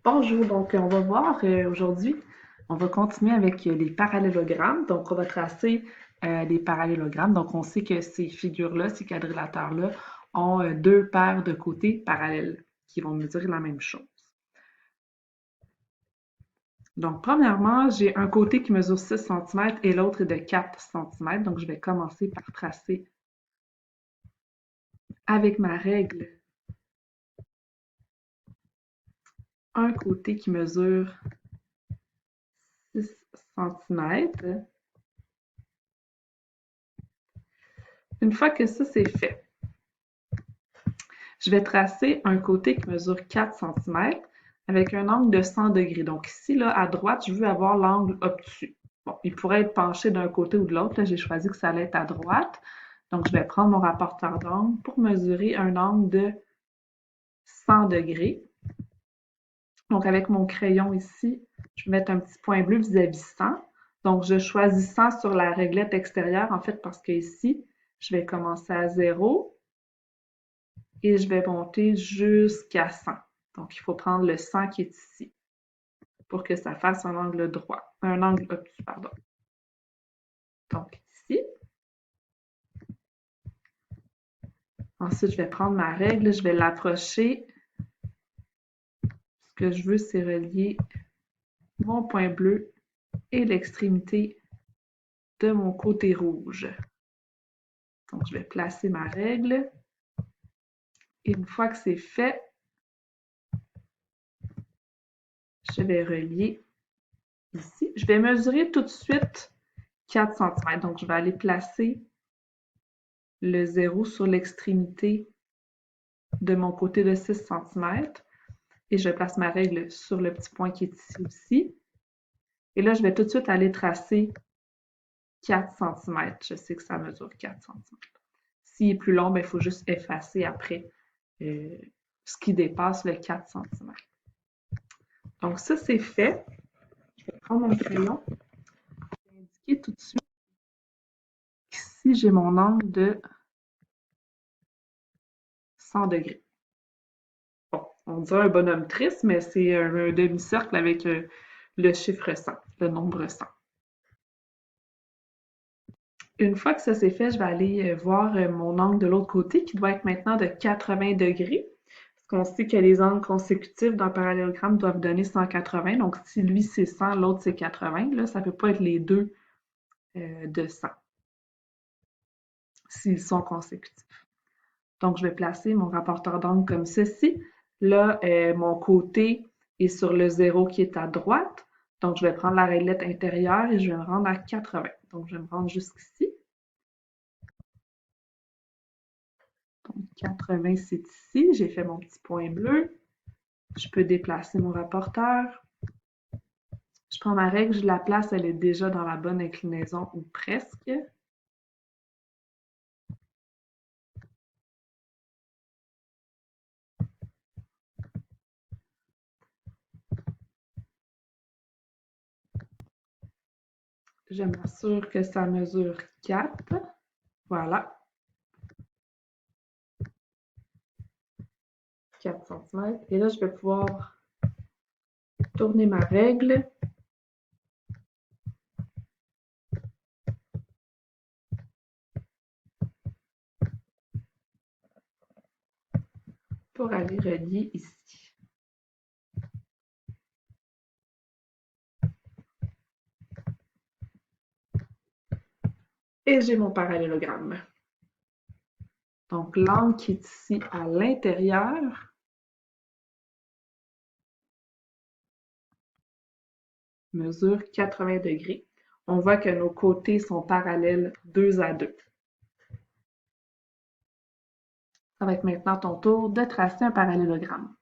Bonjour, donc on va voir aujourd'hui, on va continuer avec les parallélogrammes. Donc on va tracer les parallélogrammes. Donc on sait que ces figures-là, ces quadrilatères-là, ont deux paires de côtés parallèles qui vont mesurer la même chose. Donc premièrement, j'ai un côté qui mesure 6 cm et l'autre est de 4 cm. Donc je vais commencer par tracer avec ma règle un côté qui mesure 6 cm. Une fois que ça c'est fait, je vais tracer un côté qui mesure 4 cm avec un angle de 100 degrés. Donc ici, là, à droite, je veux avoir l'angle obtus. Bon, il pourrait être penché d'un côté ou de l'autre. Là, j'ai choisi que ça allait être à droite. Donc, je vais prendre mon rapporteur d'angle pour mesurer un angle de 100 degrés. Donc, avec mon crayon ici, je vais mettre un petit point bleu vis-à-vis 100. Donc, je choisis 100 sur la réglette extérieure, en fait, parce que ici, je vais commencer à 0 et je vais monter jusqu'à 100. Donc, il faut prendre le 100 qui est ici pour que ça fasse un angle droit, un angle obtus, pardon. Donc, ici. Ensuite, je vais prendre ma règle, je vais l'approcher. Ce que je veux, c'est relier mon point bleu et l'extrémité de mon côté rouge. Donc, je vais placer ma règle. Et une fois que c'est fait, je vais relier ici. Je vais mesurer tout de suite 4 cm. Donc, je vais aller placer le 0 sur l'extrémité de mon côté de 6 cm. Et je place ma règle sur le petit point qui est ici aussi. Et là, je vais tout de suite aller tracer 4 cm. Je sais que ça mesure 4 cm. S'il est plus long, il faut juste effacer après ce qui dépasse le 4 cm. Donc ça, c'est fait. Je vais prendre mon crayon. Je vais indiquer tout de suite qu'ici, j'ai mon angle de 100 degrés. Bon, on dirait un bonhomme triste, mais c'est un demi-cercle avec le chiffre 100, le nombre 100. Une fois que ça c'est fait, je vais aller voir mon angle de l'autre côté qui doit être maintenant de 80 degrés. Parce qu'on sait que les angles consécutifs d'un parallélogramme doivent donner 180. Donc, si lui c'est 100, l'autre c'est 80, là, ça ne peut pas être les deux de 100 s'ils sont consécutifs. Donc, je vais placer mon rapporteur d'angle comme ceci. Là, mon côté est sur le 0 qui est à droite. Donc, je vais prendre la réglette intérieure et je vais me rendre à 80. Donc, je vais me rendre jusqu'ici. Donc, 80, c'est ici. J'ai fait mon petit point bleu. Je peux déplacer mon rapporteur. Je prends ma règle, je la place, elle est déjà dans la bonne inclinaison ou presque. Je m'assure que ça mesure 4. Voilà, 4 cm. Et là, je vais pouvoir tourner ma règle. Pour aller relier ici. Et j'ai mon parallélogramme. Donc, l'angle qui est ici à l'intérieur mesure 80 degrés. On voit que nos côtés sont parallèles 2 à 2. Ça va être maintenant ton tour de tracer un parallélogramme.